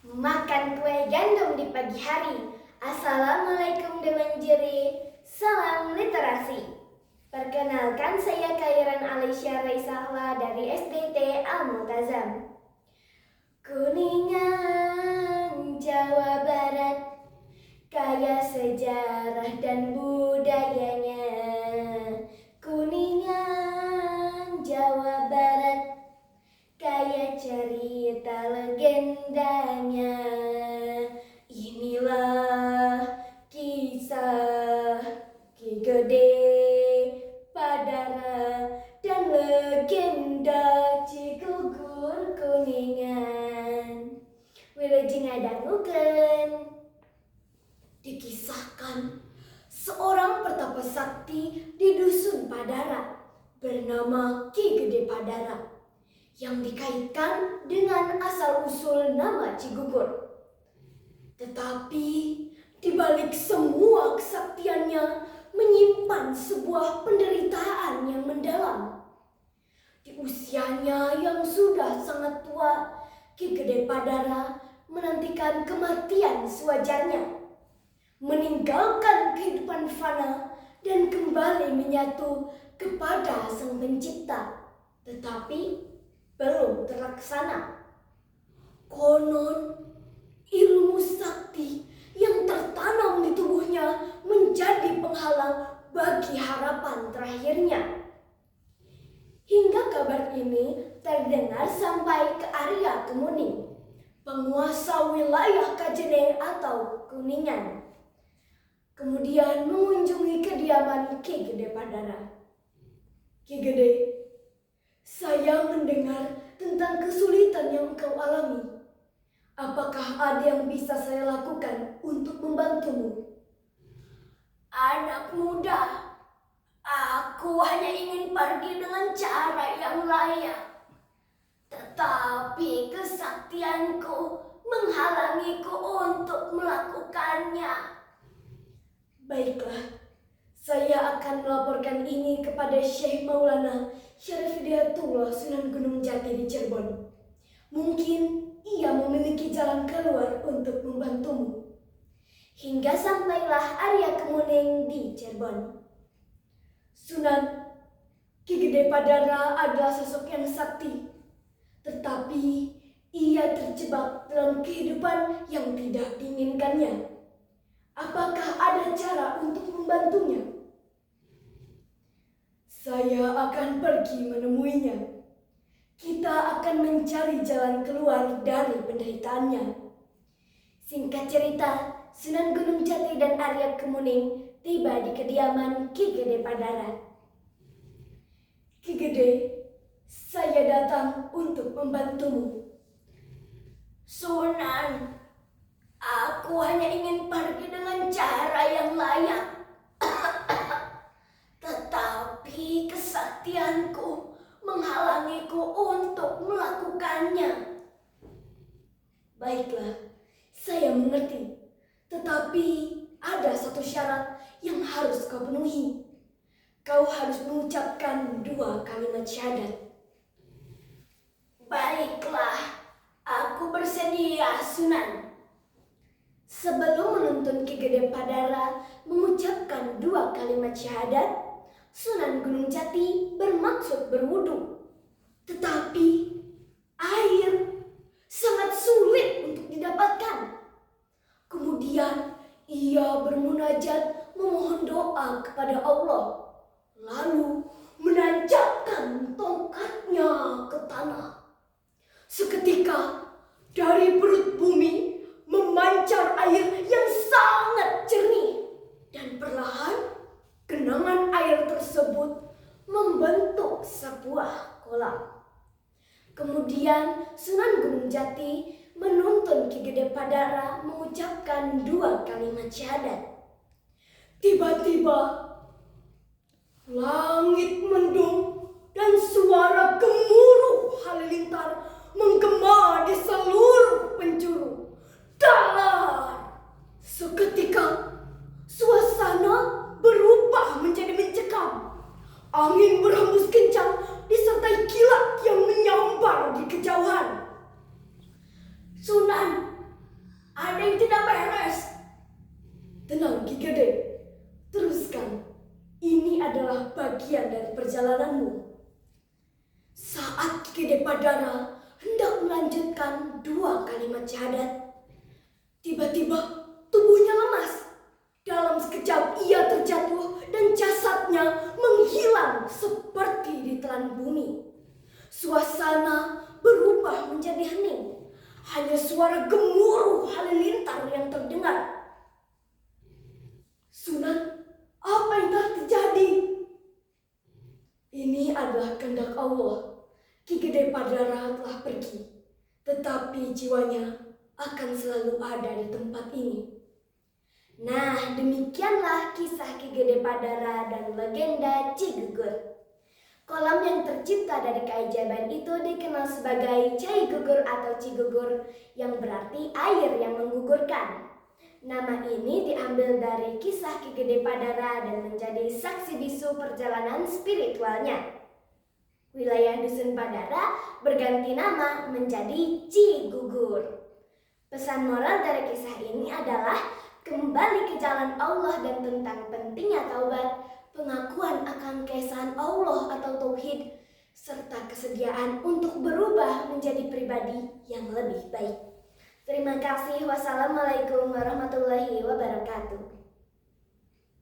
Makan kue gandum di pagi hari. Assalamualaikum Dewan Jeri. Salam literasi. Perkenalkan, saya Khairan Alicia Raisahla dari SDT Al-Multazam. Kuningan, Jawa Barat, kaya sejarah dan budayanya. Kuningan, Jawa Barat, kaya cerita legendanya. Inilah kisah Ki Gede Padara dan legenda Cigugur Kuningan. Wilujeng ngadangukeun. Dikisahkan seorang pertapa sakti di dusun Padara bernama Ki Gede Padara yang dikaitkan dengan asal-usul nama Cigugur. Tetapi di balik semua kesaktiannya menyimpan sebuah penderitaan yang mendalam. Di usianya yang sudah sangat tua, Ki Gede Padara menantikan kematian sewajarnya, meninggalkan kehidupan fana dan kembali menyatu kepada Sang Pencipta. Tetapi belum terlaksana. Konon ilmu sakti yang tertanam di tubuhnya menjadi penghalang bagi harapan terakhirnya. Hingga kabar ini terdengar sampai ke Arya Kemuning, penguasa wilayah Kajeneng atau Kuningan. Kemudian mengunjungi kediaman Ki Gede Padara. Ki Gede, saya mendengar tentang kesulitan yang engkau alami. Apakah ada yang bisa saya lakukan untuk membantumu? Anak muda, aku hanya ingin pergi dengan cara yang layak. Tetapi kesaktianku menghalangiku untuk melakukannya. Baiklah, saya akan melaporkan ini kepada Syekh Maulana Syarif Hidayatullah Sunan Gunung Jati di Cirebon. Mungkin ia memiliki jalan keluar untuk membantumu. Hingga sampailah Arya Kemuning di Cirebon. Sunan, Ki Gede Padara adalah sosok yang sakti. Tetapi ia terjebak dalam kehidupan yang tidak diinginkannya. Apakah ada cara untuk membantunya? Saya akan pergi menemuinya. Kita akan mencari jalan keluar dari penderitaannya. Singkat cerita, Sunan Gunung Jati dan Arya Kemuning tiba di kediaman Ki Gede Padara. Ki Gede, saya datang untuk membantumu. Sunan, aku hanya ingin pergi dengan cara yang layak. Tetapi kesaktianku menghalangiku untuk melakukannya. Baiklah, saya mengerti. Tetapi ada satu syarat yang harus kau penuhi. Kau harus mengucapkan 2 kalimat syahadat. Baiklah, aku bersedia, Sunan. Sebelum menuntun Ki Gede Padara mengucapkan 2 kalimat syahadat, Sunan Gunung Jati bermaksud berwudu. Tetapi air sangat sulit untuk didapatkan. Kemudian ia bermunajat memohon doa kepada Allah, lalu menancapkan tongkatnya ke tanah. Seketika dari perut bumi memancar air yang sangat jernih, dan perlahan genangan air tersebut membentuk sebuah kolam. Kemudian Sunan Gunung Jati menuntun Ki Gede Padara mengucapkan 2 kalimat syahadat. Tiba-tiba langit mendung dan suara gemuruh halilintar menggema di seluruh penjuru. Dar! Seketika suasana berubah menjadi mencekam. Angin berhembus kencang disertai kilat yang menyambar di kejauhan. Sunan, Ada yang tidak beres. Tenang Ki Gede, teruskan. Ini adalah bagian dari perjalananmu. Saat Ki Gede Padara hendak melanjutkan 2 kalimat syahadat, tiba-tiba tubuhnya lemas. Dalam sekejap ia terjatuh dan jasadnya menghilang seperti ditelan bumi. Suasana berubah menjadi hening. Hanya suara gemuruh halilintar yang terdengar. Sunan, apa yang telah terjadi? Ini adalah kehendak Allah. Ki Gede Padara telah pergi, tetapi jiwanya akan selalu ada di tempat ini. Nah, demikianlah kisah Ki Gede Padara dan legenda Cigugur. Kolam yang tercipta dari keajaiban itu dikenal sebagai Cai Gugur atau Cigugur, yang berarti air yang menggugurkan. Nama ini diambil dari kisah Ki Gede Padara dan menjadi saksi bisu perjalanan spiritualnya. Wilayah Dusun Padara berganti nama menjadi Cigugur. Pesan moral dari kisah ini adalah kembali ke jalan Allah dan tentang pentingnya taubat, pengakuan akan keesaan Allah atau tauhid, serta kesediaan untuk berubah menjadi pribadi yang lebih baik. Terima kasih. Wassalamualaikum warahmatullahi wabarakatuh.